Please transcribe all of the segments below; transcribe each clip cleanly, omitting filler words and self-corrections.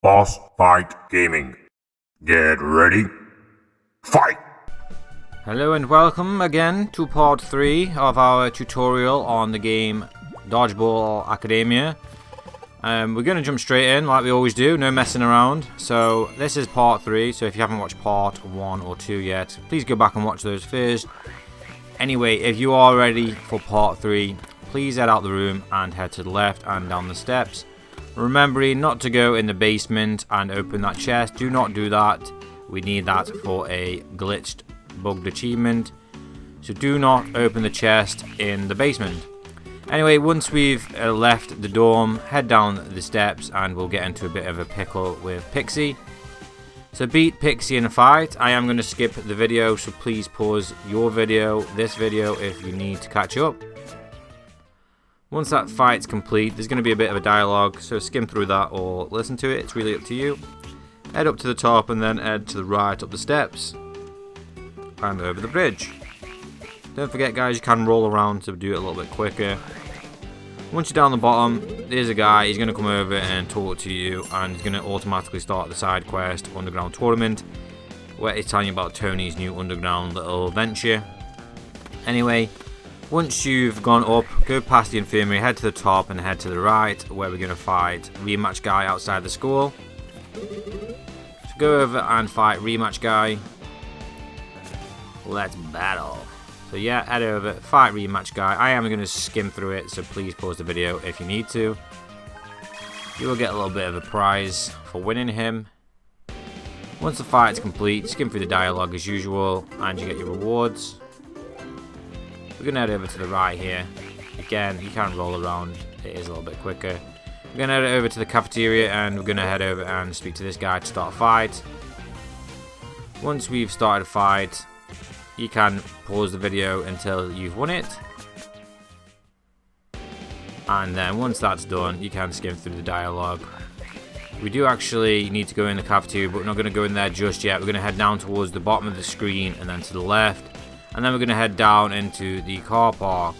Boss Fight Gaming. Get ready. Fight! Hello and welcome again to part 3 of our tutorial on the game Dodgeball Academia. We're going to jump straight in like we always do, no messing around. So this is part 3, so if you haven't watched part 1 or 2 yet, please go back and watch those first. Anyway, if you are ready for part 3, please head out the room and head to the left and down the steps. Remembering not to go in the basement and open that chest. Do not do that. We need that for a glitched, bugged achievement. So do not open the chest in the basement. Anyway, once we've left the dorm, head down the steps and we'll get into a bit of a pickle with Pixie. So beat Pixie in a fight. I am going to skip the video, so please pause your video, this video, if you need to catch up. Once that fight's complete, there's going to be a bit of a dialogue, so skim through that or listen to it, it's really up to you. Head up to the top and then head to the right up the steps and over the bridge. Don't forget guys, you can roll around to do it a little bit quicker. Once you're down the bottom, there's a guy, he's going to come over and talk to you, and he's going to automatically start the side quest, Underground Tournament, where he's telling you about Tony's new underground little venture. Anyway, once you've gone up, go past the infirmary, head to the top and head to the right, where we're going to fight Rematch Guy outside the school. So go over and fight Rematch Guy. Let's battle. So yeah, head over, fight Rematch Guy. I am going to skim through it, so please pause the video if you need to. You will get a little bit of a prize for winning him. Once the fight's complete, skim through the dialogue as usual, and you get your rewards. We're going to head over to the right here. Again, you can roll around, it is a little bit quicker. We're going to head over to the cafeteria and we're going to head over and speak to this guy to start a fight. Once we've started a fight, you can pause the video until you've won it. And then once that's done, you can skim through the dialogue. We do actually need to go in the cafeteria, but we're not going to go in there just yet. We're going to head down towards the bottom of the screen and then to the left. And then we're going to head down into the car park.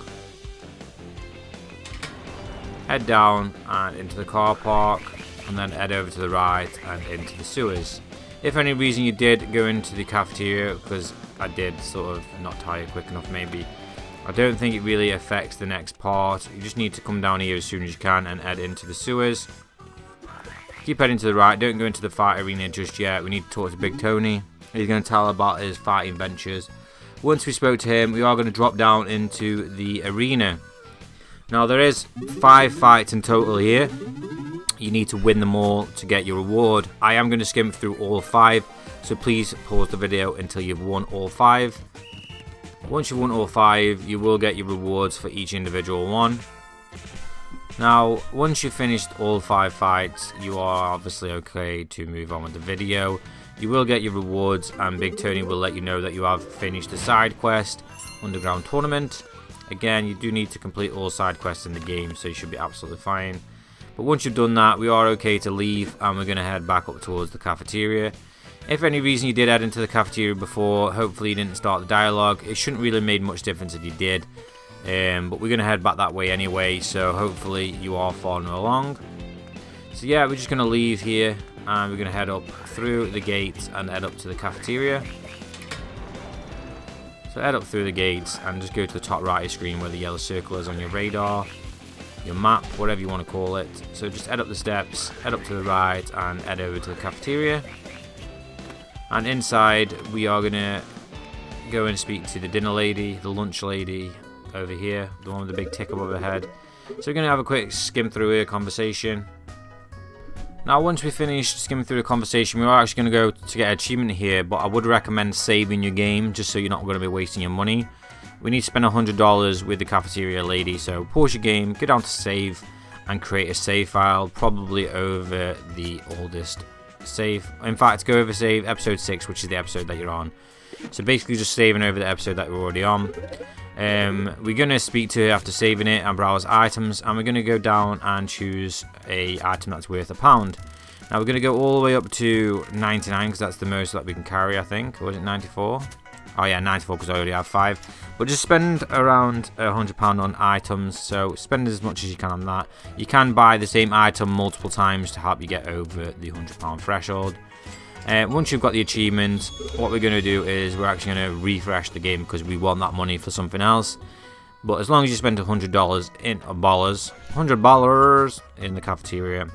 Head down and into the car park, and then head over to the right and into the sewers. If for any reason you did go into the cafeteria, because I did sort of not tie it quick enough maybe, I don't think it really affects the next part. You just need to come down here as soon as you can and head into the sewers. Keep heading to the right, don't go into the fight arena just yet. We need to talk to Big Tony. He's going to tell about his fighting ventures. Once we spoke to him, we are going to drop down into the arena. Now there is 5 fights in total here. You need to win them all to get your reward. I am going to skim through all 5, so please pause the video until you've won all 5. Once you've won all 5, you will get your rewards for each individual one. Now, once you've finished all 5 fights, you are obviously okay to move on with the video. You will get your rewards, and Big Tony will let you know that you have finished the side quest, Underground Tournament. Again, you do need to complete all side quests in the game, so you should be absolutely fine. But once you've done that, we are okay to leave, and we're going to head back up towards the cafeteria. If for any reason you did head into the cafeteria before, hopefully you didn't start the dialogue. It shouldn't really make much difference if you did. But we're going to head back that way anyway, so hopefully you are following along. So yeah, we're just going to leave here, and we're going to head up through the gates and head up to the cafeteria. So head up through the gates and just go to the top right of your screen where the yellow circle is on your radar, your map, whatever you want to call it. So just head up the steps, head up to the right and head over to the cafeteria. And inside we are going to go and speak to the dinner lady, the lunch lady over here, the one with the big tick above her head. So we're going to have a quick skim through her conversation. Now once we finish skimming through the conversation, we are actually going to go to get an achievement here, but I would recommend saving your game just so you're not going to be wasting your money. We need to spend $100 with the cafeteria lady, so pause your game, go down to save and create a save file, probably over the oldest save. In fact, go over save episode 6, which is the episode that you're on. So basically just saving over the episode that we're already on. We're going to speak to her after saving it and browse items, and we're going to go down and choose a item that's worth £1. Now we're going to go all the way up to 99 because that's the most that we can carry, I think. Or was it 94? Oh yeah, 94 because I already have 5. But just spend around £100 on items. So spend as much as you can on that. You can buy the same item multiple times to help you get over the £100 threshold. Once you've got the achievement, what we're going to do is we're actually going to refresh the game because we want that money for something else. But as long as you spend $100 in $100 in the cafeteria,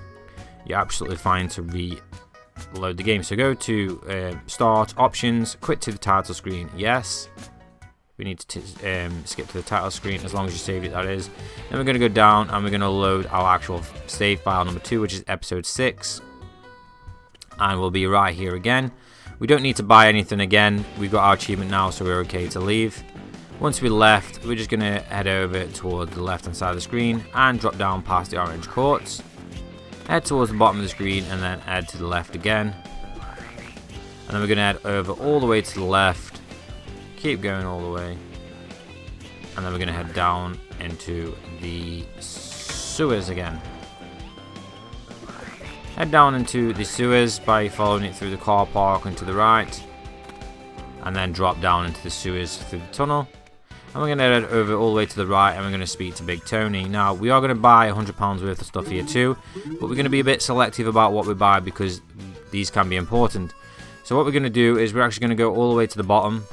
you're absolutely fine to reload the game. So go to Start, Options, quit to the title screen. Yes. We need to skip to the title screen as long as you saved it, that is. Then we're going to go down and we're going to load our actual save file number 2, which is episode 6. And we'll be right here again. We don't need to buy anything again. We've got our achievement now, so we're okay to leave. Once we left, we're just going to head over towards the left hand side of the screen and drop down past the orange courts. Head towards the bottom of the screen and then head to the left again. And then we're going to head over all the way to the left. Keep going all the way. And then we're going to head down into the sewers again. Head down into the sewers by following it through the car park and to the right. And then drop down into the sewers through the tunnel. And we're going to head over all the way to the right and we're going to speak to Big Tony. Now, we are going to buy £100 worth of stuff here too. But we're going to be a bit selective about what we buy because these can be important. So what we're going to do is we're actually going to go all the way to the bottom.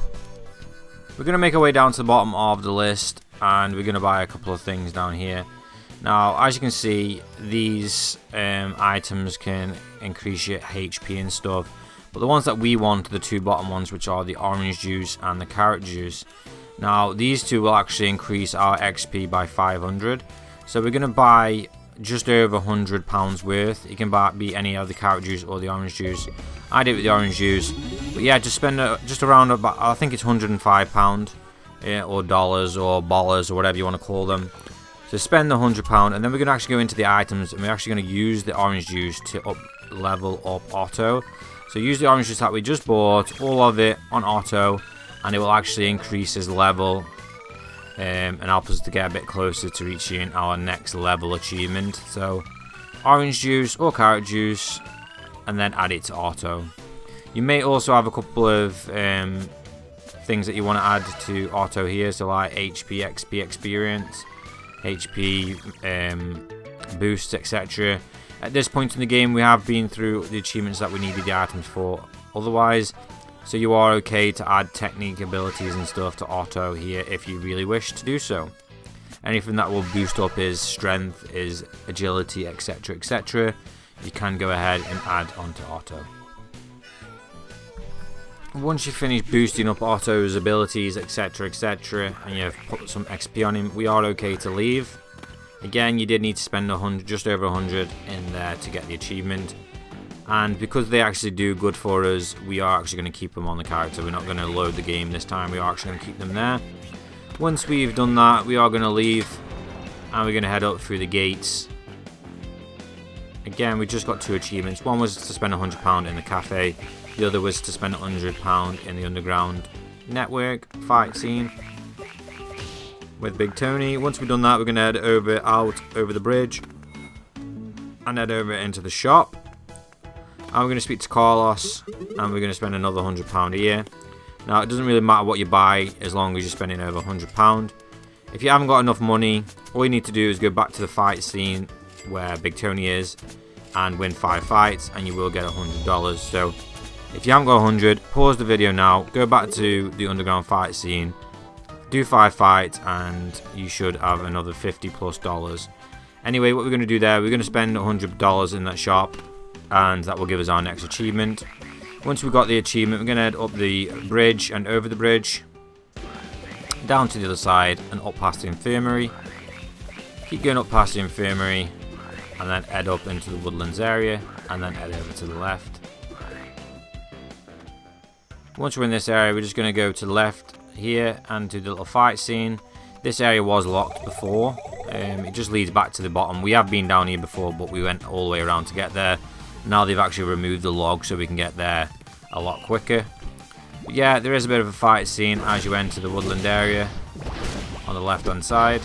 We're going to make our way down to the bottom of the list. And we're going to buy a couple of things down here. Now, as you can see, these items can increase your HP and stuff. But the ones that we want are the 2 bottom ones, which are the orange juice and the carrot juice. Now, these 2 will actually increase our XP by 500. So we're going to buy just over £100 worth. You can buy any of the carrot juice or the orange juice. I did it with the orange juice. But yeah, just spend just around about, I think it's £105 or dollars or ballers or whatever you want to call them. So spend the £100 and then we're going to actually go into the items and we're actually going to use the orange juice to level up auto. So use the orange juice that we just bought, all of it on auto, and it will actually increase his level and help us to get a bit closer to reaching our next level achievement. So orange juice or carrot juice and then add it to auto. You may also have a couple of things that you want to add to auto here, so like HP, XP experience, HP boosts, etc. At this point in the game we have been through the achievements that we needed the items for otherwise, so you are okay to add technique abilities and stuff to auto here if you really wish to do so. Anything that will boost up his strength, his agility, etc, etc, you can go ahead and add onto auto. Once you finish boosting up Otto's abilities, etc, etc, and you've put some XP on him, we are okay to leave. Again, you did need to spend just over 100 in there to get the achievement, and because they actually do good for us, we are actually going to keep them on the character. We're not going to load the game this time, we are actually going to keep them there. Once we've done that, we are going to leave and we're going to head up through the gates. Again, we just got 2 achievements. One was to spend £100 in the cafe. The other was to spend £100 in the underground network fight scene with Big Tony. Once we've done that, we're going to head over the bridge and head over into the shop. And we're going to speak to Carlos and we're going to spend another £100 here. Now, it doesn't really matter what you buy as long as you're spending over £100. If you haven't got enough money, all you need to do is go back to the fight scene where Big Tony is and win 5 fights and you will get $100. So if you haven't got 100, pause the video now, go back to the underground fight scene, do 5 fights and you should have another $50+ Anyway, what we're going to do there, we're going to spend $100 in that shop and that will give us our next achievement. Once we've got the achievement, we're going to head up the bridge and over the bridge, down to the other side and up past the infirmary. Keep going up past the infirmary and then head up into the woodlands area and then head over to the left. Once we're in this area, we're just going to go to the left here and do the little fight scene. This area was locked before. It just leads back to the bottom. We have been down here before, but we went all the way around to get there. Now they've actually removed the log so we can get there a lot quicker. But yeah, there is a bit of a fight scene as you enter the woodland area on the left hand side.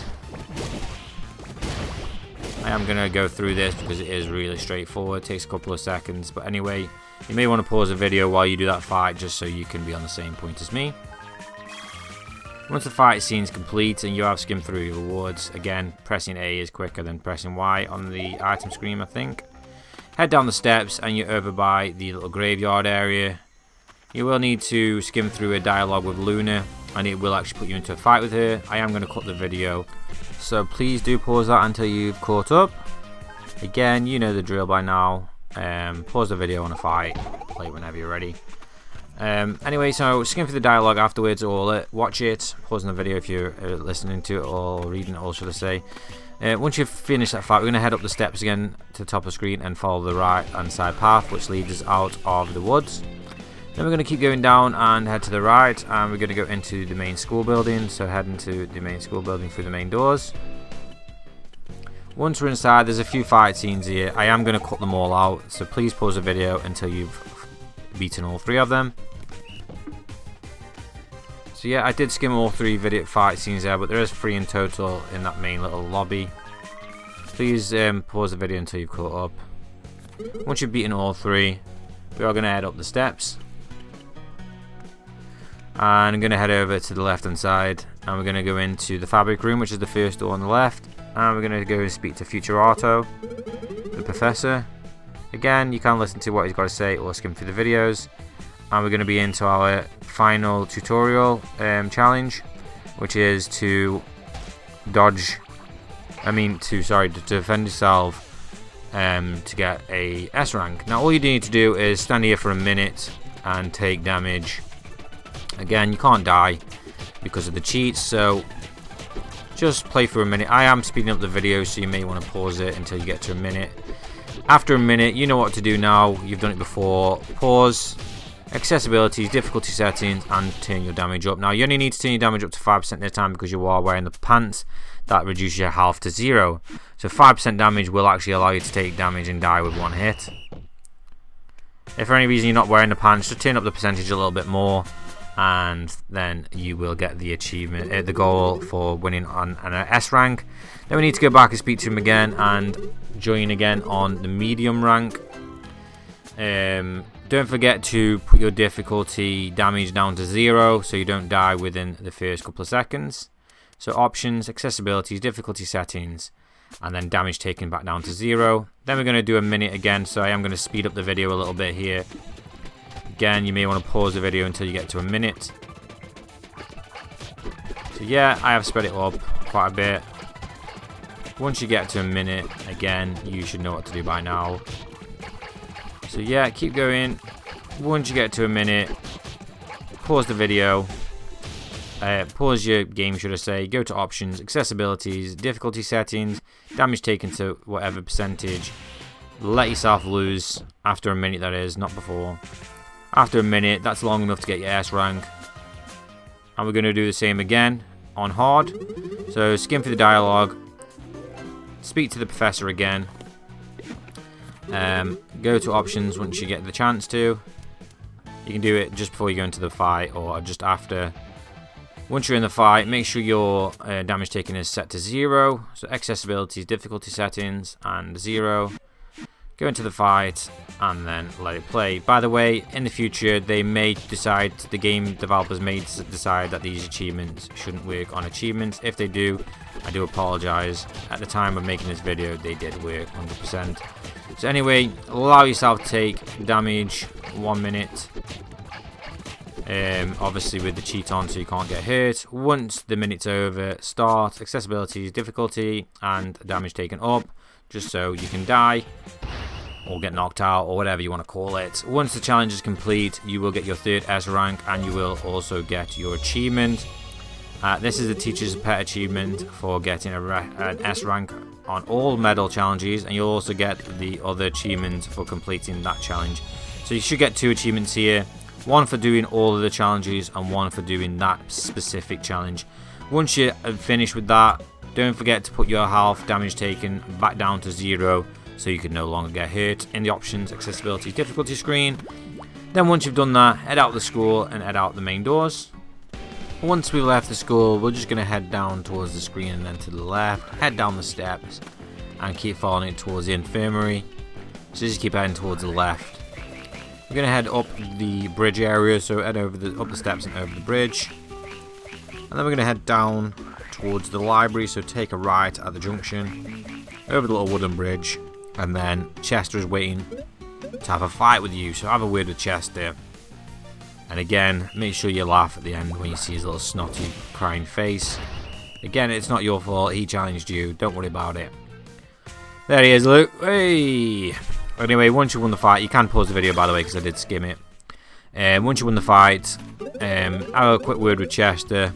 I am going to go through this because it is really straightforward. It takes a couple of seconds, but anyway, you may want to pause the video while you do that fight just so you can be on the same point as me. Once the fight scene's complete and you have skimmed through your rewards, again, pressing A is quicker than pressing Y on the item screen, I think. Head down the steps and you're over by the little graveyard area. You will need to skim through a dialogue with Luna, and it will actually put you into a fight with her. I am going to cut the video, so please do pause that until you've caught up. Again, you know the drill by now. Pause the video on a fight, play whenever you're ready. Anyway, so skim through the dialogue afterwards, or watch it, pause the video if you're listening to it or reading it, or should I say. Once you've finished that fight, we're going to head up the steps again to the top of the screen and follow the right hand side path, which leads us out of the woods. Then we're going to keep going down and head to the right, and we're going to go into the main school building. So head into the main school building through the main doors. Once we're inside, there's a few fight scenes here. I am going to cut them all out, so please pause the video until you've beaten all 3 of them. So yeah, I did skim all 3 video fight scenes there, but there is 3 in total in that main little lobby. Please pause the video until you've caught up. Once you've beaten all 3, we are going to head up the steps. And I'm going to head over to the left hand side, and we're going to go into the fabric room, which is the first door on the left, and we're going to go and speak to Futurato, the professor. Again, you can listen to what he's got to say or skim through the videos, and we're going to be into our final tutorial challenge, which is to defend yourself to get a S rank. Now all you need to do is stand here for a minute and take damage. Again, you can't die because of the cheats, so just play for a minute. I am speeding up the video, so you may want to pause it until you get to a minute. After a minute, you know what to do now. You've done it before. Pause, accessibility, difficulty settings, and turn your damage up. Now, you only need to turn your damage up to 5% this time because you are wearing the pants. That reduces your health to 0. So 5% damage will actually allow you to take damage and die with 1 hit. If for any reason you're not wearing the pants, just turn up the percentage a little bit more, and then you will get the achievement, the goal for winning on an S rank. Then we need to go back and speak to him again and join again on the medium rank. Don't forget to put your difficulty damage down to 0 so you don't die within the first couple of seconds. So options, accessibility, difficulty settings, and then damage taken back down to 0. Then we're going to do a minute again, so I am going to speed up the video a little bit here. Again, you may want to pause the video until you get to a minute. So yeah, I have sped it up quite a bit. Once you get to a minute, again, you should know what to do by now. So yeah, keep going. Once you get to a minute, pause the video. Pause your game, should I say. Go to options, accessibilities, difficulty settings, damage taken to whatever percentage. Let yourself lose after a minute, that is, not before. After a minute, that's long enough to get your S rank. And we're going to do the same again on hard. So skim through the dialogue, speak to the professor again, go to options once you get the chance to. You can do it just before you go into the fight or just after. Once you're in the fight, make sure your damage taken is set to 0. So accessibility, difficulty settings, and 0. Go into the fight and then let it play. By the way, in the future, they may decide, the game developers may decide that these achievements shouldn't work on achievements. If they do, I do apologize. At the time of making this video, they did work 100%. So anyway, allow yourself to take damage 1 minute. Obviously with the cheat on so you can't get hurt. Once the minute's over, start accessibility, difficulty, and damage taken up, just so you can die or get knocked out or whatever you want to call it. Once the challenge is complete, you will get your 3rd S rank, and you will also get your achievement. This is the teacher's pet achievement for getting an S rank on all medal challenges, and you'll also get the other achievement for completing that challenge. So you should get 2 achievements here, one for doing all of the challenges and one for doing that specific challenge. Once you're finished with that, don't forget to put your health damage taken back down to 0 so you can no longer get hurt in the options, accessibility, difficulty screen. Then once you've done that, head out of the school and head out the main doors. Once we've left the school, we're just going to head down towards the screen and then to the left, head down the steps and keep following it towards the infirmary. So just keep heading towards the left. We're going to head up the bridge area, so head over up the steps and over the bridge. And And then we're going to head down towards the library, so take a right at the junction, over the little wooden bridge, and then Chester is waiting to have a fight with you, so have a word with Chester. And again, make sure you laugh at the end when you see his little snotty crying face. Again, it's not your fault, he challenged you, don't worry about it. There he is, Luke. Hey! Anyway, once you won the fight, you can pause the video by the way because I did skim it. Once you won the fight, have a quick word with Chester,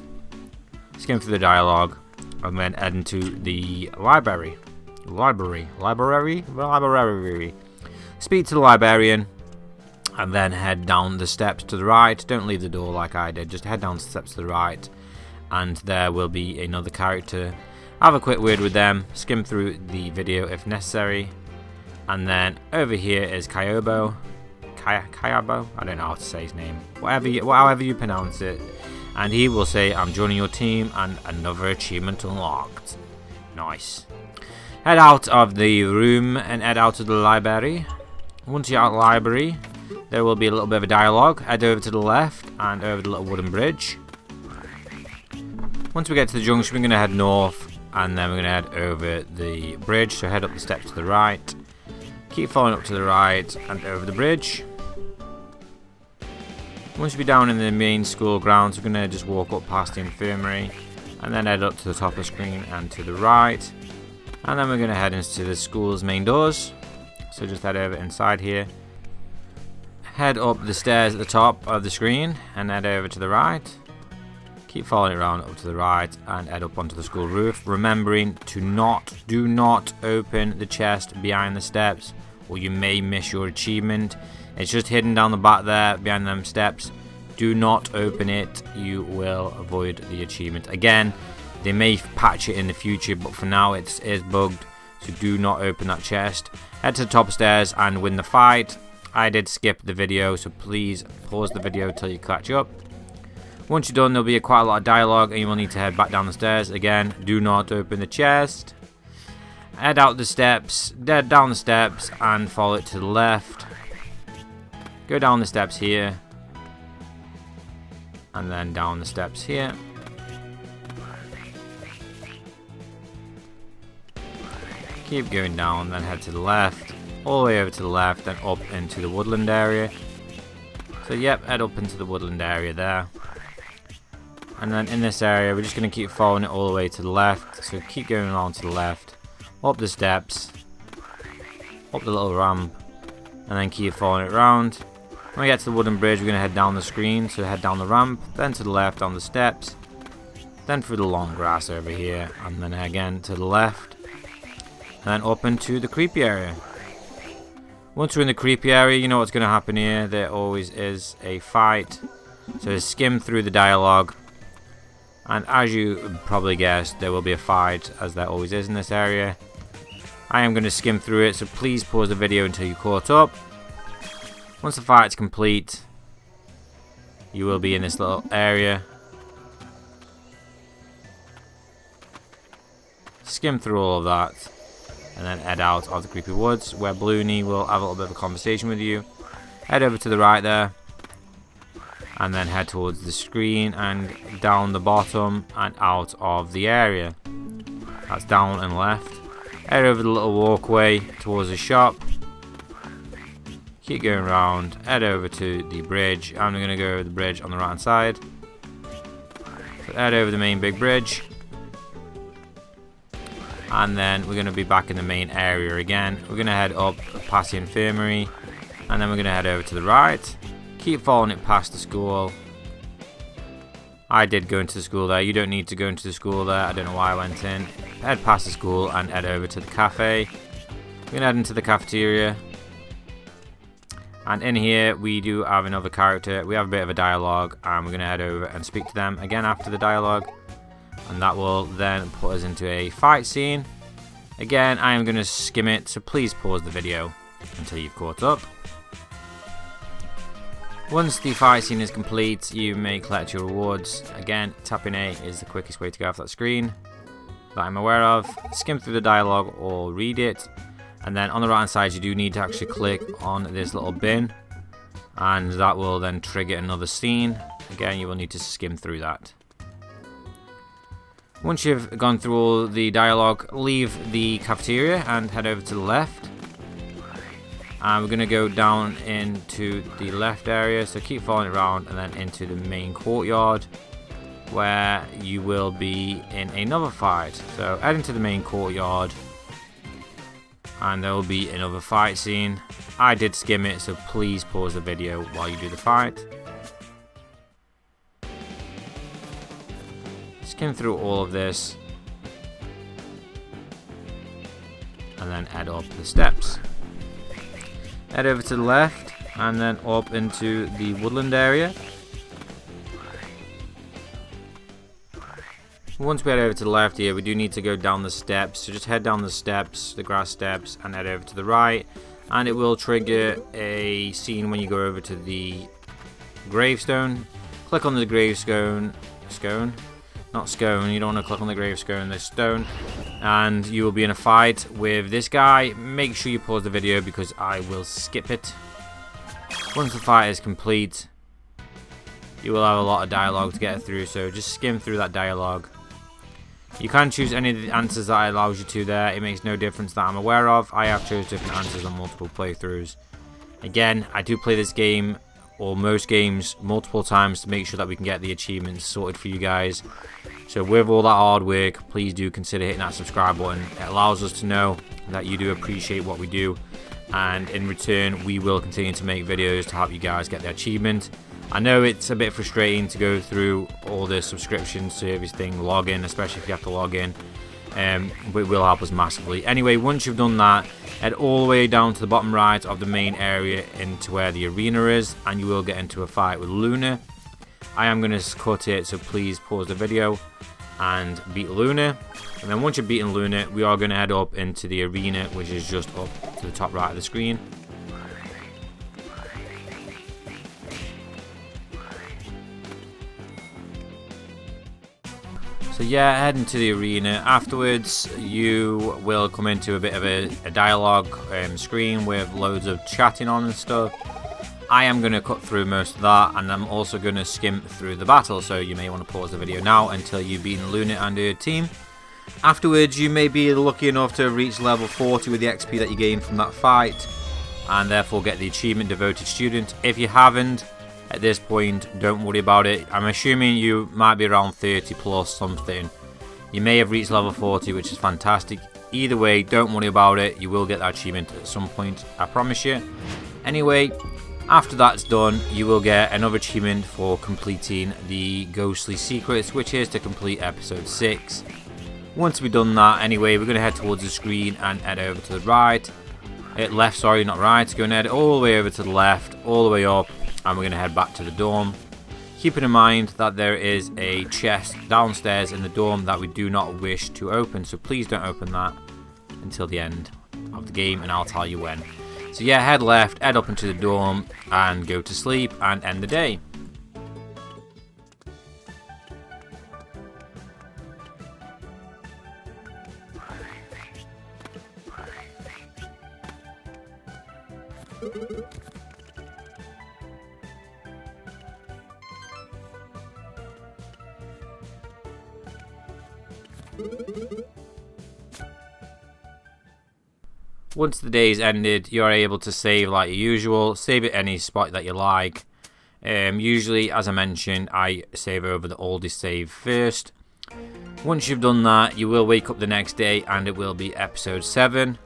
skim through the dialogue, and then head into the library. Library? Speak to the librarian, and then head down the steps to the right. Don't leave the door like I did, just head down the steps to the right, and there will be another character. Have a quick word with them, skim through the video if necessary, and then over here is Kayabo. Kayabo? I don't know how to say his name. However you pronounce it. And he will say, I'm joining your team and another achievement unlocked. Nice. Head out of the room and head out to the library. Once you're out of the library, there will be a little bit of a dialogue. Head over to the left and over the little wooden bridge. Once we get to the junction, we're going to head north. And then we're going to head over the bridge. So head up the steps to the right. Keep following up to the right and over the bridge. Once we're down in the main school grounds, we're going to just walk up past the infirmary. And then head up to the top of the screen and to the right. And then we're going to head into the school's main doors. So just head over inside here. Head up the stairs at the top of the screen and head over to the right. Keep following it around up to the right and head up onto the school roof, remembering to do not open the chest behind the steps or you may miss your achievement. It's just hidden down the back there behind them steps. Do not open it, you will avoid the achievement. Again, they may patch it in the future, but for now it is bugged, so do not open that chest. Head to the top of the stairs and win the fight. I did skip the video, so please pause the video till you catch up. Once you're done, there'll be quite a lot of dialogue and you will need to head back down the stairs. Again, do not open the chest. Head out the steps, down the steps and follow it to the left. Go down the steps here. And then down the steps here. Keep going down, then head to the left. All the way over to the left, then up into the woodland area. So yep, head up into the woodland area there. And then in this area, we're just going to keep following it all the way to the left. So keep going along to the left, up the steps, up the little ramp, and then keep following it around. When we get to the wooden bridge, we're going to head down the screen. So head down the ramp, then to the left on the steps, then through the long grass over here, and then again to the left, and then up into the creepy area. Once we're in the creepy area, you know what's going to happen here. There always is a fight. So skim through the dialogue. And as you probably guessed, there will be a fight, as there always is in this area. I am going to skim through it, so please pause the video until you're caught up. Once the fight's complete, you will be in this little area. Skim through all of that, and then head out of the creepy woods, where Bloony will have a little bit of a conversation with you. Head over to the right there. And then head towards the screen and down the bottom and out of the area. That's down and left. Head over the little walkway towards the shop. Keep going around. Head over to the bridge. I'm going to go over the bridge on the right hand side. So head over the main big bridge. And then we're going to be back in the main area again. We're going to head up past the infirmary. And then we're going to head over to the right. Keep following it past the school. I did go into the school there. You don't need to go into the school there. I don't know why I went in. Head past the school and head over to the cafe. We're going to head into the cafeteria. And in here we do have another character. We have a bit of a dialogue. And we're going to head over and speak to them again after the dialogue. And that will then put us into a fight scene. Again, I am going to skim it. So please pause the video until you've caught up. Once the fight scene is complete, you may collect your rewards. Again, tapping A is the quickest way to go off that screen that I'm aware of. Skim through the dialogue or read it. And then on the right hand side, you do need to actually click on this little bin. And that will then trigger another scene. Again, you will need to skim through that. Once you've gone through all the dialogue, leave the cafeteria and head over to the left. And we're going to go down into the left area, so keep following around and then into the main courtyard, where you will be in another fight. So head into the main courtyard and there will be another fight scene. I did skim it, so please pause the video while you do the fight. Skim through all of this and then head up the steps. Head over to the left and then up into the woodland area. Once we head over to the left here, we do need to go down the steps. So just head down the steps, the grass steps, and head over to the right. And it will trigger a scene when you go over to the gravestone. Click on the gravestone. Not scone, you don't want to click on the gravestone, the stone. And you will be in a fight with this guy. Make sure you pause the video because I will skip it. Once the fight is complete, you will have a lot of dialogue to get through, so just skim through that dialogue. You can choose any of the answers that it allows you to there. It makes no difference that I'm aware of. I have chose different answers on multiple playthroughs. Again, I do play this game, or most games, multiple times to make sure that we can get the achievements sorted for you guys. So with all that hard work, please do consider hitting that subscribe button. It allows us to know that you do appreciate what we do, and in return we will continue to make videos to help you guys get the achievement. I know it's a bit frustrating to go through all the subscription service thing, login, especially if you have to log in, but it will help us massively. Anyway, once you've done that, head all the way down to the bottom right of the main area into where the arena is, and you will get into a fight with Luna. I am going to cut it, so please pause the video and beat Luna. And then once you've beaten Luna, we are going to head up into the arena, which is just up to the top right of the screen. So yeah, head into the arena. Afterwards, you will come into a bit of a dialogue screen with loads of chatting on and stuff. I am going to cut through most of that, and I'm also going to skim through the battle, so you may want to pause the video now until you've beaten Luna and her team. Afterwards, you may be lucky enough to reach level 40 with the XP that you gain from that fight, and therefore get the achievement Devoted Student. If you haven't, at this point, don't worry about it. I'm assuming you might be around 30 plus something. You may have reached level 40, which is fantastic. Either way, don't worry about it. You will get that achievement at some point, I promise you. Anyway, after that's done, you will get another achievement for completing the Ghostly Secrets, which is to complete episode 6. Once we've done that, anyway, we're going to head towards the screen and head over to the right. Left, sorry, not right. Go and head all the way over to the left, all the way up. And we're going to head back to the dorm, keeping in mind that there is a chest downstairs in the dorm that we do not wish to open, so please don't open that until the end of the game, and I'll tell you when. So yeah, head left, head up into the dorm and go to sleep and end the day. Once the day's ended, you are able to save like usual. Save at any spot that you like. Usually, as I mentioned, I save over the oldest save first. Once you've done that, you will wake up the next day and it will be episode 7.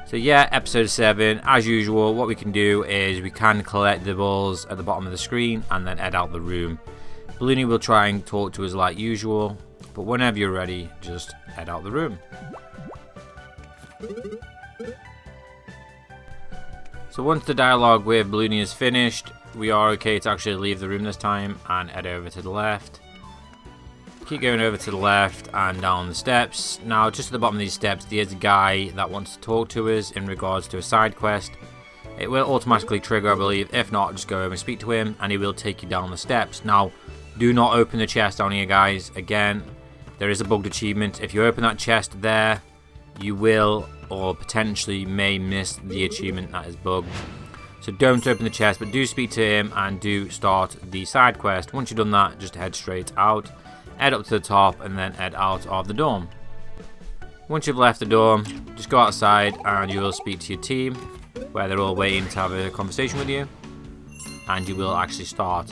So yeah, episode 7, as usual, what we can do is we can collect the balls at the bottom of the screen and then head out the room. Balloony will try and talk to us like usual, but whenever you're ready, just head out the room. So once the dialogue with Balloony is finished, we are okay to actually leave the room this time and head over to the left. Keep going over to the left and down the steps. Now just at the bottom of these steps there's a guy that wants to talk to us in regards to a side quest. It will automatically trigger, I believe. If not, just go over and speak to him and he will take you down the steps. Now do not open the chest down here, guys. Again, there is a bugged achievement. If you open that chest there, you will or potentially may miss the achievement that is bugged. So don't open the chest, but do speak to him and do start the side quest. Once you've done that, just head straight out, head up to the top, and then head out of the dorm. Once you've left the dorm, just go outside and you will speak to your team, where they're all waiting to have a conversation with you, and you will actually start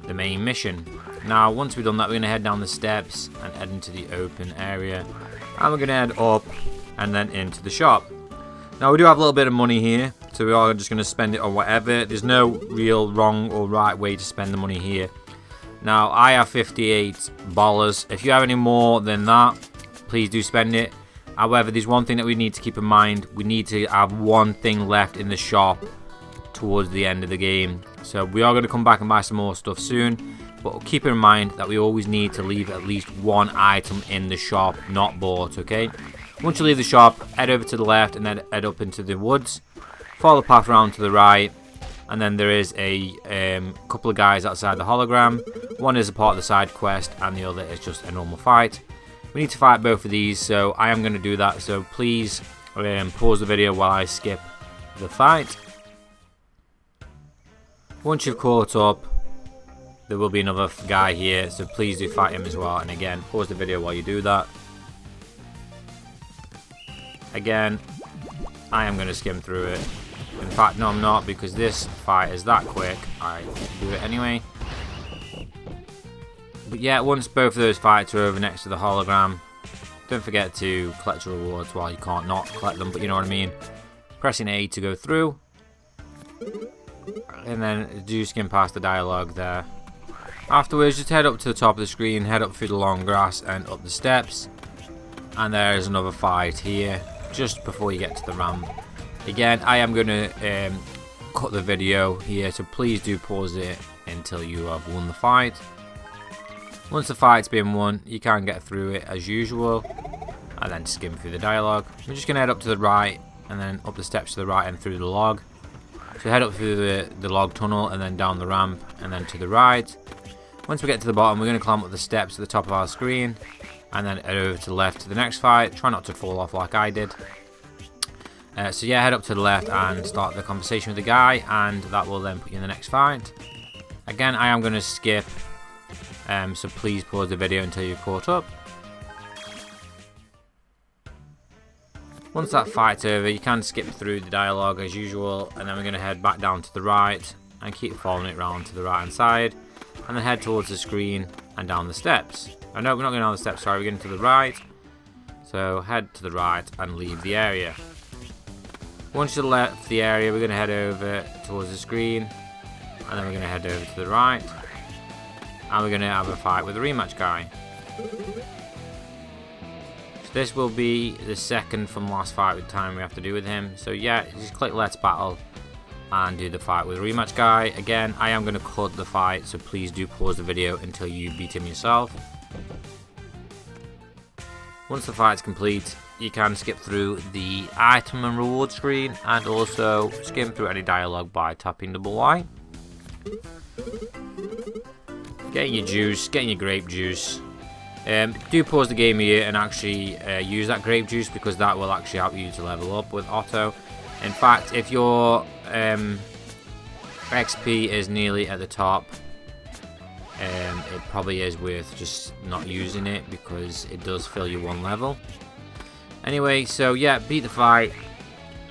the main mission. Now, once we've done that, we're going to head down the steps and head into the open area, and we're going to head up and then into the shop. Now, we do have a little bit of money here, so we are just going to spend it on whatever. There's no real wrong or right way to spend the money here. Now, I have $58. If you have any more than that, please do spend it. However, there's one thing that we need to keep in mind. We need to have one thing left in the shop towards the end of the game. So we are going to come back and buy some more stuff soon. But keep in mind that we always need to leave at least one item in the shop not bought, okay? Once you leave the shop, head over to the left and then head up into the woods. Follow the path around to the right. And then there is a couple of guys outside the hologram. One is a part of the side quest and the other is just a normal fight. We need to fight both of these, so I am going to do that. So please pause the video while I skip the fight. Once you've caught up, there will be another guy here, so please do fight him as well. And again, pause the video while you do that. Again, I am going to skim through it. In fact, no, I'm not, because this fight is that quick. I do it anyway. But yeah, once both of those fights are over next to the hologram, don't forget to collect your rewards while you can't not collect them, but you know what I mean. Pressing A to go through. And then do skim past the dialogue there. Afterwards, just head up to the top of the screen, head up through the long grass and up the steps. And there is another fight here, just before you get to the ramp. Again, I am going to cut the video here, so please do pause it until you have won the fight. Once the fight's been won, you can get through it as usual, and then skim through the dialogue. We're just going to head up to the right, and then up the steps to the right and through the log. So head up through the log tunnel, and then down the ramp, and then to the right. Once we get to the bottom, we're going to climb up the steps at the top of our screen, and then head over to the left to the next fight. Try not to fall off like I did. So yeah, head up to the left and start the conversation with the guy, and that will then put you in the next fight. Again, I am going to skip, so please pause the video until you're caught up. Once that fight's over, you can skip through the dialogue as usual, and then we're going to head back down to the right and keep following it round to the right hand side, and then head towards the screen and down the steps. Oh no, we're not going down the steps, sorry, we're going to the right. So head to the right and leave the area. Once you left the area, we're going to head over towards the screen, and then we're going to head over to the right, and we're going to have a fight with the rematch guy. So this will be the second from last fight with time we have to do with him. So yeah, just click Let's Battle and do the fight with the rematch guy. Again, I am going to cut the fight, so please do pause the video until you beat him yourself. Once the fight's complete, you can skip through the item and reward screen, and also skim through any dialogue by tapping double Y. Getting your juice, getting your grape juice. Do pause the game here and actually use that grape juice, because that will actually help you to level up with auto. In fact, if your XP is nearly at the top, it probably is worth just not using it, because it does fill you one level. Anyway, so yeah, beat the fight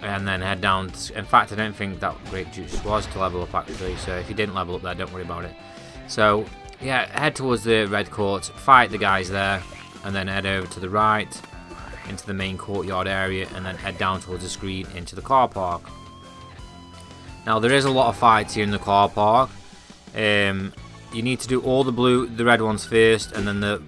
and then head down. In fact, I don't think that grape juice was to level up actually, so if you didn't level up there, don't worry about it. So yeah, head towards the red court, fight the guys there, and then head over to the right into the main courtyard area, and then head down towards the screen into the car park. Now there is a lot of fights here in the car park. You need to do all the red ones first, and then the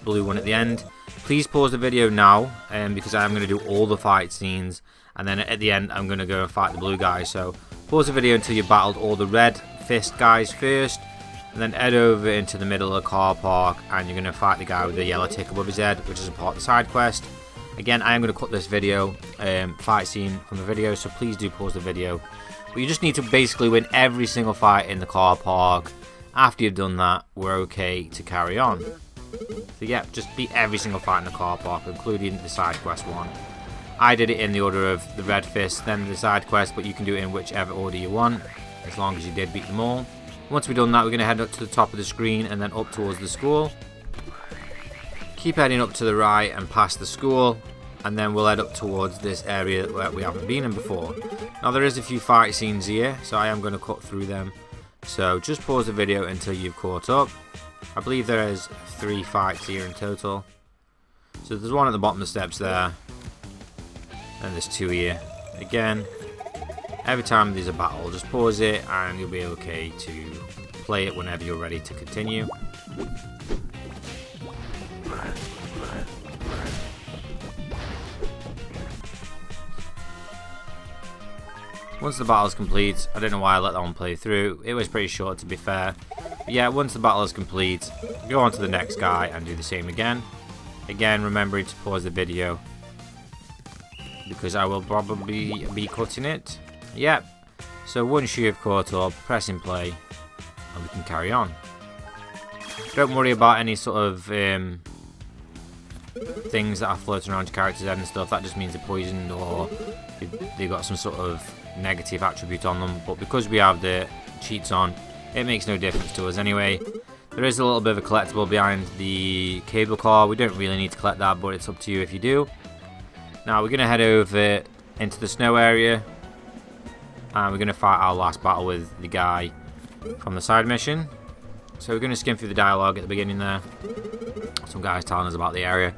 blue one at the end. Please pause the video now, because I am going to do all the fight scenes, and then at the end I'm going to go and fight the blue guys. So pause the video until you've battled all the red fist guys first, and then head over into the middle of the car park, and you're going to fight the guy with the yellow tick above his head, which is a part of the side quest. Again, I am going to cut this video, fight scene from the video, so please do pause the video. But you just need to basically win every single fight in the car park. After you've done that, we're okay to carry on. So yeah, just beat every single fight in the car park, including the side quest one. I did it in the order of the red fist, then the side quest, but you can do it in whichever order you want, as long as you did beat them all. Once we've done that, we're going to head up to the top of the screen and then up towards the school. Keep heading up to the right and past the school, and then we'll head up towards this area where we haven't been in before. Now there is a few fight scenes here, so I am going to cut through them. So just pause the video until you've caught up. I believe there is 3 fights here in total. So there's one at the bottom of the steps there, and there's 2 here. Again, every time there's a battle, just pause it and you'll be okay to play it whenever you're ready to continue. Once the battle is complete, I don't know why I let that one play through, it was pretty short to be fair. But yeah, once the battle is complete, go on to the next guy and do the same again. Again, remembering to pause the video, because I will probably be cutting it. Yep, so once you have caught up, press in play, and we can carry on. Don't worry about any sort of things that are floating around your character's head and stuff, that just means they're poisoned or they've got some sort of negative attribute on them, but because we have the cheats on, it makes no difference to us anyway. There is a little bit of a collectible behind the cable car, we don't really need to collect that, but it's up to you if you do. Now we're going to head over into the snow area, and we're going to fight our last battle with the guy from the side mission. So we're going to skim through the dialogue at the beginning there, some guys telling us about the area.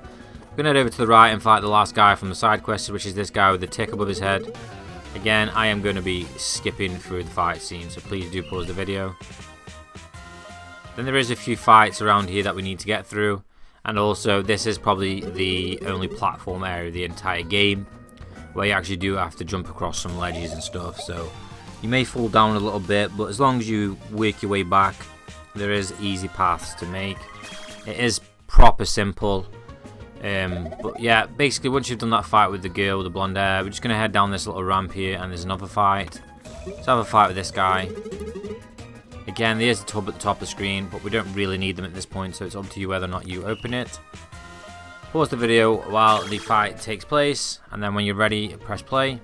We're going to head over to the right and fight the last guy from the side quest, which is this guy with the tick above his head. Again, I am going to be skipping through the fight scene, so please do pause the video. Then there is a few fights around here that we need to get through, and also this is probably the only platform area of the entire game where you actually do have to jump across some ledges and stuff, so you may fall down a little bit, but as long as you work your way back, there is easy paths to make. It is proper simple. But yeah, basically once you've done that fight with the girl with the blonde hair, we're just going to head down this little ramp here, and there's another fight. Let's have a fight with this guy. Again, there's a tub at the top of the screen, but we don't really need them at this point, so it's up to you whether or not you open it. Pause the video while the fight takes place, and then when you're ready, press play.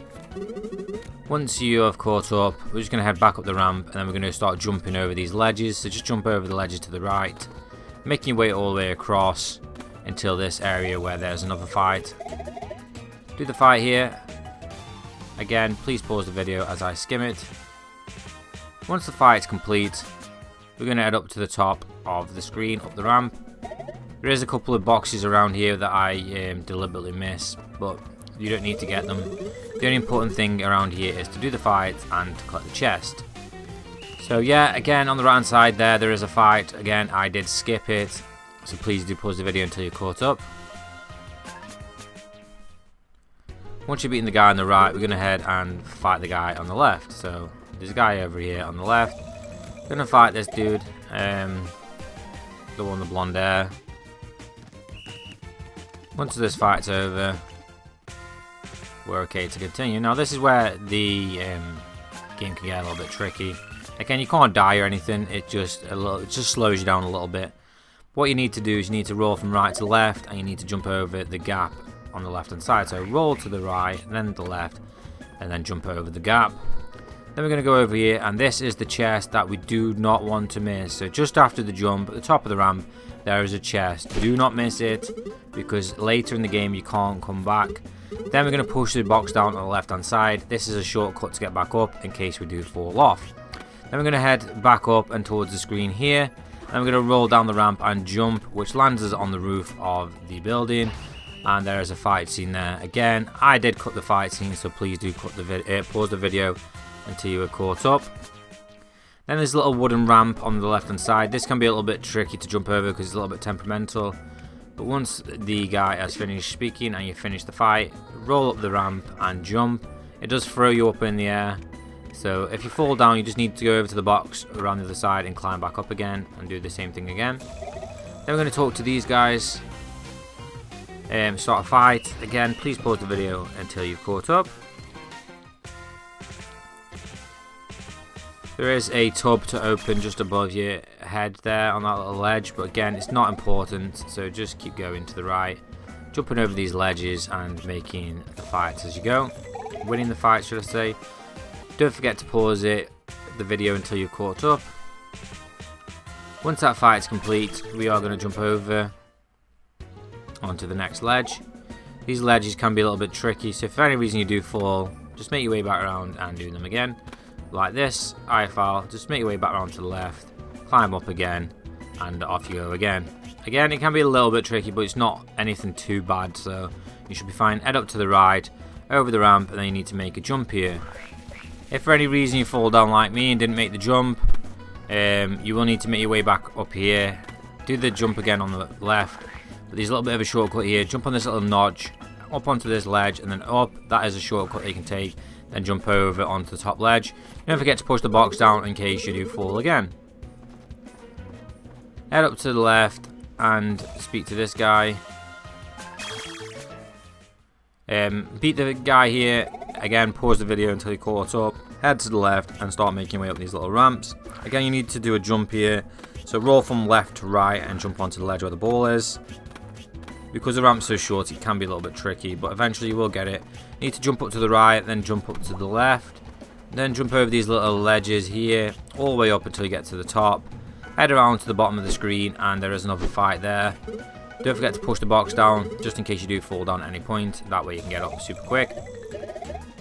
Once you have caught up, we're just going to head back up the ramp, and then we're going to start jumping over these ledges. So just jump over the ledges to the right, making your way all the way across until this area where there's another fight. Do the fight here. Again, please pause the video as I skim it. Once the fight's complete, we're going to head up to the top of the screen, up the ramp. There is a couple of boxes around here that I deliberately miss, but you don't need to get them. The only important thing around here is to do the fight and to collect the chest. So yeah, again on the right hand side there is a fight. Again, I did skip it, so please do pause the video until you're caught up. Once you've beaten the guy on the right, we're going to head and fight the guy on the left. So there's a guy over here on the left. Going to fight this dude, the one with the blonde hair. Once this fight's over, we're okay to continue. Now this is where the game can get a little bit tricky. Again, you can't die or anything. It just slows you down a little bit. What you need to do is you need to roll from right to left, and you need to jump over the gap on the left hand side. So roll to the right, then the left, and then jump over the gap. Then we're going to go over here, and this is the chest that we do not want to miss. So just after the jump, at the top of the ramp, there is a chest. Do not miss it, because later in the game you can't come back. Then we're going to push the box down on the left hand side. This is a shortcut to get back up in case we do fall off. Then we're going to head back up and towards the screen here. Then we're going to roll down the ramp and jump, which lands us on the roof of the building. And there is a fight scene there. Again, I did cut the fight scene, so please do pause the video until you are caught up. Then there's a little wooden ramp on the left hand side. This can be a little bit tricky to jump over because it's a little bit temperamental. But once the guy has finished speaking and you finish the fight, roll up the ramp and jump. It does throw you up in the air. So if you fall down, you just need to go over to the box around the other side and climb back up again and do the same thing again. Then we're going to talk to these guys. Start a fight. Again, please pause the video until you've caught up. There is a tub to open just above your head there on that little ledge, but again, it's not important, so just keep going to the right. jumping over these ledges and making the fights as you go. Winning the fight, should I say. Don't forget to pause the video until you're caught up. Once that fight's complete, we are going to jump over onto the next ledge. These ledges can be a little bit tricky, so if for any reason you do fall, just make your way back around and do them again. Like this, IFL, just make your way back around to the left, climb up again, and off you go again. Again, it can be a little bit tricky, but it's not anything too bad, so you should be fine. Head up to the right, over the ramp, and then you need to make a jump here. If for any reason you fall down like me and didn't make the jump, you will need to make your way back up here. Do the jump again on the left, but there's a little bit of a shortcut here. Jump on this little notch, up onto this ledge, and then up. That is a shortcut that you can take. Then jump over onto the top ledge. Don't forget to push the box down in case you do fall again. Head up to the left and speak to this guy. Beat the guy here. Again, pause the video until you're caught up. Head to the left and start making your way up these little ramps. Again, you need to do a jump here. So roll from left to right and jump onto the ledge where the ball is. Because the ramp's so short, it can be a little bit tricky, but eventually you will get it. You need to jump up to the right, then jump up to the left. Then jump over these little ledges here, all the way up until you get to the top. Head around to the bottom of the screen, and there is another fight there. Don't forget to push the box down, just in case you do fall down at any point. That way you can get up super quick.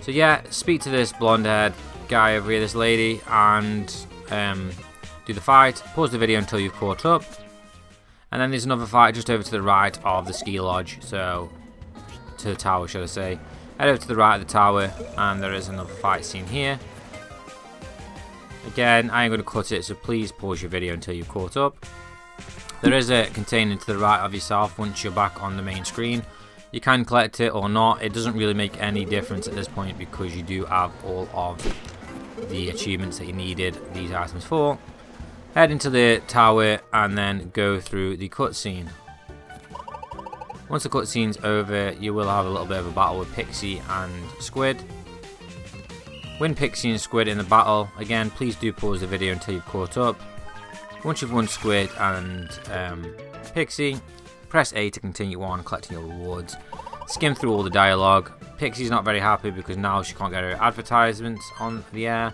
So yeah, speak to this blonde-haired guy over here, this lady, and do the fight. Pause the video until you've caught up. And then there's another fight just over to the right of the ski lodge, so to the tower, should I say. Head over to the right of the tower, and there is another fight scene here. Again, I ain't going to cut it, so please pause your video until you've caught up. There is a container to the right of yourself once you're back on the main screen. You can collect it or not. It doesn't really make any difference at this point because you do have all of the achievements that you needed these items for. Head into the tower and then go through the cutscene. Once the cutscene's over, you will have a little bit of a battle with Pixie and Squid. Win Pixie and Squid in the battle. Again, please do pause the video until you've caught up. Once you've won Squid and Pixie, press A to continue on collecting your rewards. Skim through all the dialogue. Pixie's not very happy because now she can't get her advertisements on the air.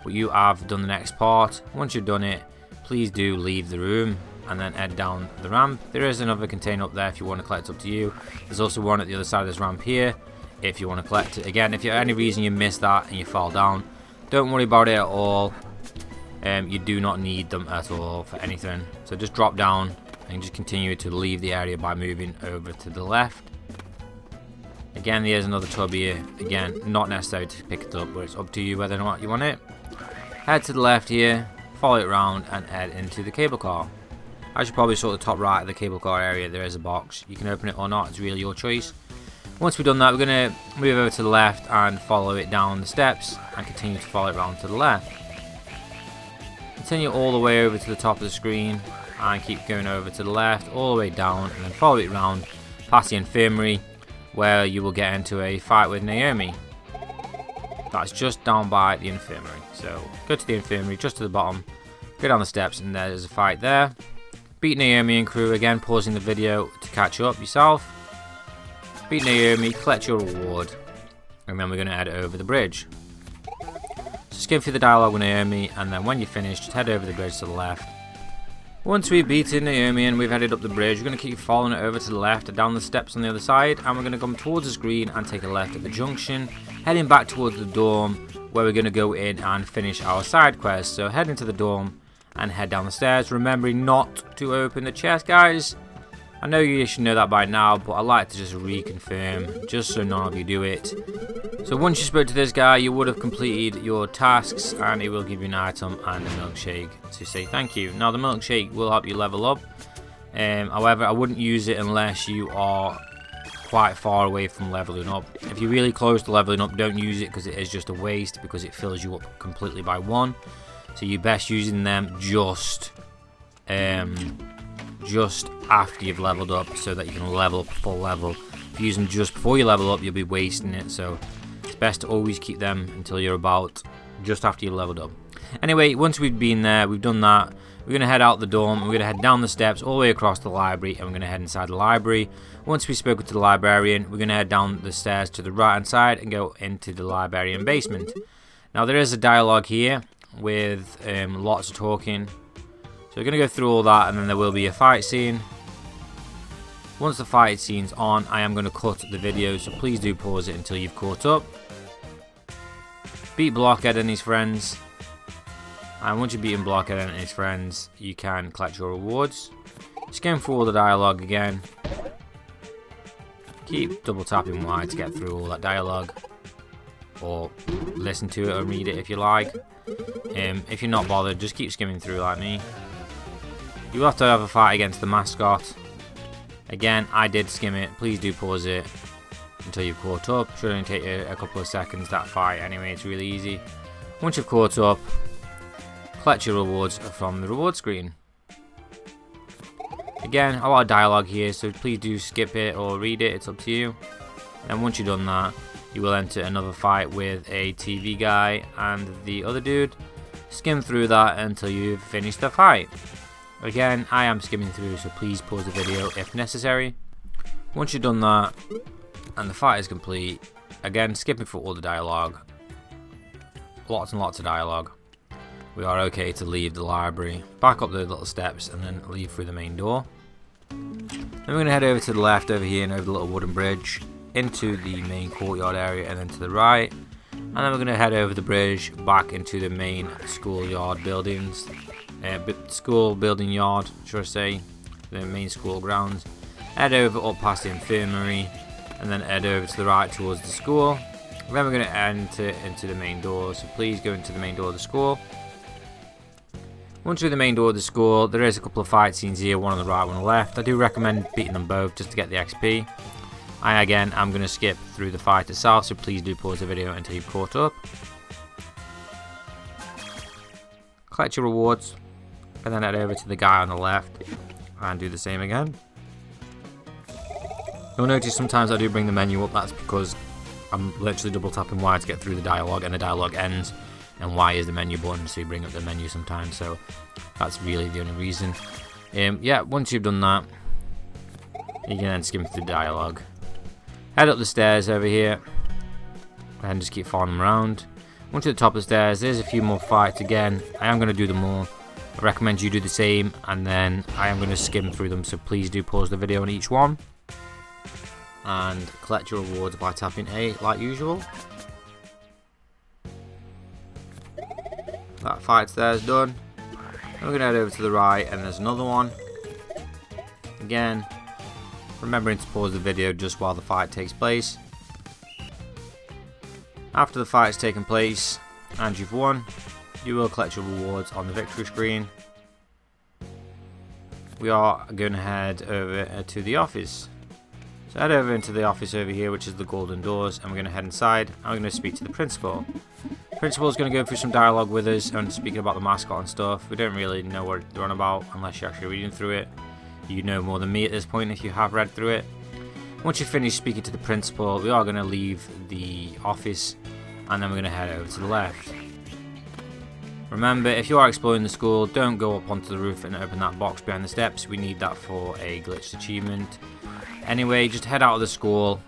But you have done the next part. Once you've done it, please do leave the room and then head down the ramp. There is another container up there if you want to collect, up to you. There's also one at the other side of this ramp here if you want to collect it. Again, if for any reason you miss that and you fall down, don't worry about it at all. You do not need them at all for anything. So just drop down and just continue to leave the area by moving over to the left. Again, there's another tub here. Again, not necessary to pick it up, but it's up to you whether or not you want it. Head to the left here, follow it around and head into the cable car. As you probably saw at the top right of the cable car area, there is a box. You can open it or not, it's really your choice. Once we've done that, we're going to move over to the left and follow it down the steps and continue to follow it around to the left. Continue all the way over to the top of the screen and keep going over to the left, all the way down, and then follow it around past the infirmary where you will get into a fight with Naomi. That's just down by the infirmary. So go to the infirmary, just to the bottom, go down the steps, and there's a fight there. Beat Naomi and crew, again pausing the video to catch up yourself. Beat Naomi, collect your reward, and then we're going to head over the bridge. So skim through the dialogue with Naomi, and then when you're finished, just head over the bridge to the left. Once we've beaten Naomi and we've headed up the bridge, we're going to keep following it over to the left and down the steps on the other side, and we're going to come towards the screen and take a left at the junction, heading back towards the dorm where we're going to go in and finish our side quest. So head into the dorm and head down the stairs, remembering not to open the chest, guys. I know you should know that by now, but I like to just reconfirm, just so none of you do it. So once you spoke to this guy, you would have completed your tasks, and he will give you an item and a milkshake to say thank you. Now the milkshake will help you level up. However, I wouldn't use it unless you are quite far away from leveling up. If you're really close to leveling up, don't use it because it is just a waste, because it fills you up completely by one. So you're best using them just after you've leveled up, so that you can level up a full level. If you use them just before you level up, you'll be wasting it. So it's best to always keep them until you're about just after you leveled up. Anyway, once we've been there, we've done that, We're going to head out the dorm, and we're going to head down the steps all the way across the library, and we're going to head inside the library. Once we've spoken to the librarian, we're going to head down the stairs to the right hand side and go into the librarian basement. Now there is a dialogue here with lots of talking. So we're going to go through all that, and then there will be a fight scene. Once the fight scene's on, I am going to cut the video, so please do pause it until you've caught up. Beat Blockhead and his friends. And once you beat Blockhead and his friends, you can collect your rewards. Skim through all the dialogue again. Keep double tapping Y to get through all that dialogue. Or listen to it or read it if you like. If you're not bothered, just keep skimming through like me. You will have to have a fight against the mascot. Again, I did skim it. Please do pause it until you've caught up. Should only take you a couple of seconds, that fight anyway. It's really easy. Once you've caught up, collect your rewards from the reward screen. Again, a lot of dialogue here, so please do skip it or read it. It's up to you. And once you've done that, you will enter another fight with a TV guy and the other dude. Skim through that until you've finished the fight. Again, I am skimming through, so please pause the video if necessary. Once you've done that and the fight is complete, again skipping through all the dialogue. Lots and lots of dialogue. We are okay to leave the library, back up the little steps, and then leave through the main door. Then we're going to head over to the left over here and over the little wooden bridge into the main courtyard area, and then to the right. And then we're going to head over the bridge back into the main schoolyard buildings. School building yard, should I say, the main school grounds. Head over up past the infirmary, and then head over to the right towards the school. Then we're going to enter into the main door, so please go into the main door of the school. Once you're in the main door of the school, there is a couple of fight scenes here, one on the right, one on the left. I do recommend beating them both just to get the XP. Again, I'm going to skip through the fight itself, so please do pause the video until you've caught up. Collect your rewards, and then head over to the guy on the left and do the same again. You'll notice sometimes I do bring the menu up. That's because I'm literally double tapping Y to get through the dialogue, and the dialogue ends, and Y is the menu button, so you bring up the menu sometimes. So that's really the only reason. Yeah, once you've done that, you can then skim through the dialogue. Head up the stairs over here, and just keep following them around. Once you're at the top of the stairs, there's a few more fights again. I am going to do them all. I recommend you do the same, and then I am going to skim through them, so please do pause the video on each one. And collect your rewards by tapping A like usual. That fight there is done. And we're going to head over to the right, and there's another one. Again, remembering to pause the video just while the fight takes place. After the fight has taken place and you've won, you will collect your rewards on the victory screen. We are going to head over to the office. So head over into the office over here, which is the golden doors, and we're going to head inside. I'm going to speak to the principal. The principal is going to go through some dialogue with us and speaking about the mascot and stuff. We don't really know what they're on about unless you're actually reading through it. You know more than me at this point if you have read through it. Once you finish speaking to the principal, we are going to leave the office, and then we're going to head over to the left. Remember, if you are exploring the school, don't go up onto the roof and open that box behind the steps. We need that for a glitched achievement. Anyway, just head out of the school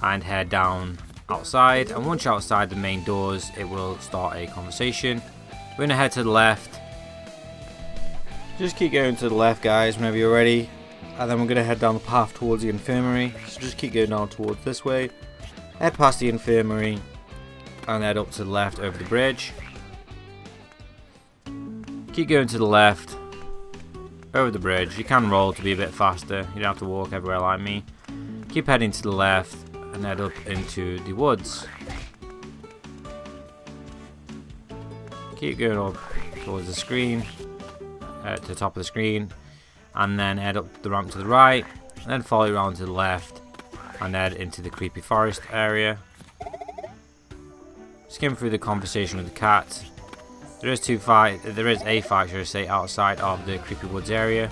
and head down outside, and once you're outside the main doors, it will start a conversation. We're going to head to the left. Just keep going to the left, guys, whenever you're ready, and then we're going to head down the path towards the infirmary. So just keep going down towards this way, head past the infirmary, and head up to the left over the bridge. Keep going to the left over the bridge. You can roll to be a bit faster, you don't have to walk everywhere like me. Keep heading to the left and head up into the woods. Keep going up towards the screen, to the top of the screen, and then head up the ramp to the right, and then follow around to the left and head into the creepy forest area. Skim through the conversation with the cat. There is a fight, should I say, outside of the creepy woods area.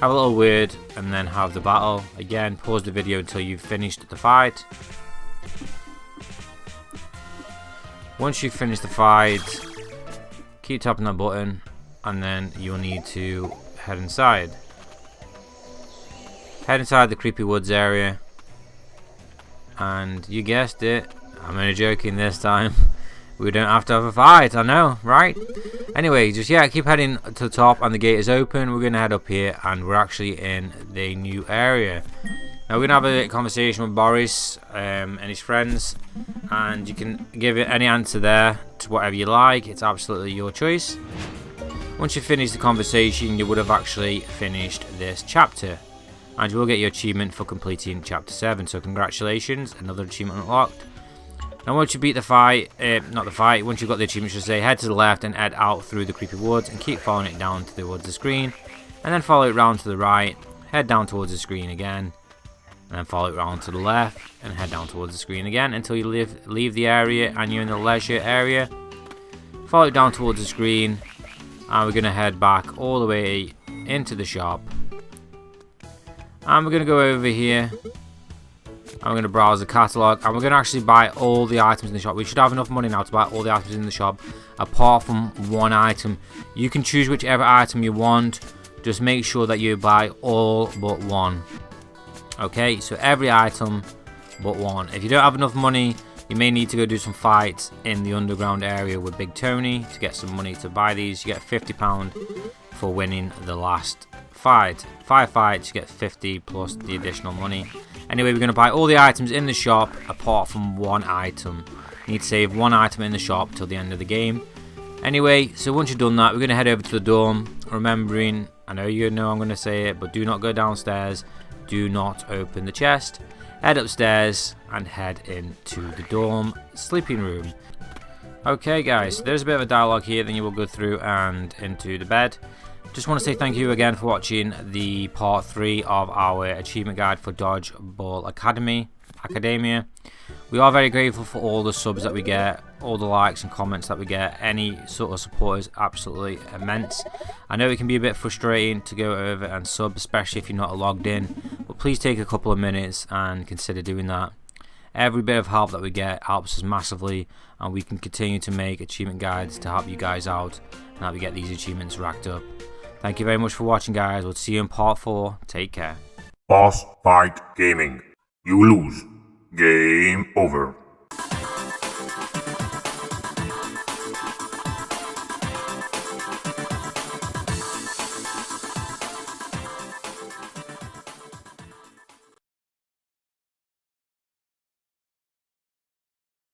Have a little word and then have the battle. Again, pause the video until you've finished the fight. Once you've finished the fight, keep tapping that button and then you'll need to head inside. Head inside the creepy woods area, and you guessed it, I'm only joking this time. We don't have to have a fight, I know, right? Anyway, just keep heading to the top, and the gate is open. We're gonna head up here, and we're actually in the new area. Now we're gonna have a conversation with Boris and his friends, and you can give it any answer there to whatever you like. It's absolutely your choice. Once you finish the conversation, you would have actually finished this chapter, and you will get your achievement for completing chapter 7. So congratulations, another achievement unlocked. Now once you beat the fight, once you've got the achievement, should say, head to the left and head out through the creepy woods and keep following it down towards the screen, and then follow it round to the right, head down towards the screen again, and then follow it round to the left and head down towards the screen again until you leave the area and you're in the leisure area. Follow it down towards the screen, and we're going to head back all the way into the shop, and we're going to go over here. I'm going to browse the catalogue, and we're going to actually buy all the items in the shop. We should have enough money now to buy all the items in the shop, apart from one item. You can choose whichever item you want. Just make sure that you buy all but one. Okay, so every item but one. If you don't have enough money, you may need to go do some fights in the underground area with Big Tony to get some money to buy these. You get £50 for winning the last fight. 5 fights, you get 50 plus the additional money. Anyway, we're going to buy all the items in the shop apart from one item. You need to save one item in the shop till the end of the game. Anyway, so once you've done that, we're going to head over to the dorm. Remembering, I know you know I'm going to say it, but do not go downstairs. Do not open the chest. Head upstairs and head into the dorm sleeping room. Okay guys, so there's a bit of a dialogue here, then you will go through and into the bed. Just want to say thank you again for watching the part 3 of our achievement guide for Dodgeball Academia. We are very grateful for all the subs that we get, all the likes and comments that we get. Any sort of support is absolutely immense. I know it can be a bit frustrating to go over and sub, especially if you're not logged in, but please take a couple of minutes and consider doing that. Every bit of help that we get helps us massively, and we can continue to make achievement guides to help you guys out and help you get these achievements racked up. Thank you very much for watching, guys. We'll see you in part 4. Take care. Boss Fight Gaming. You lose. Game over.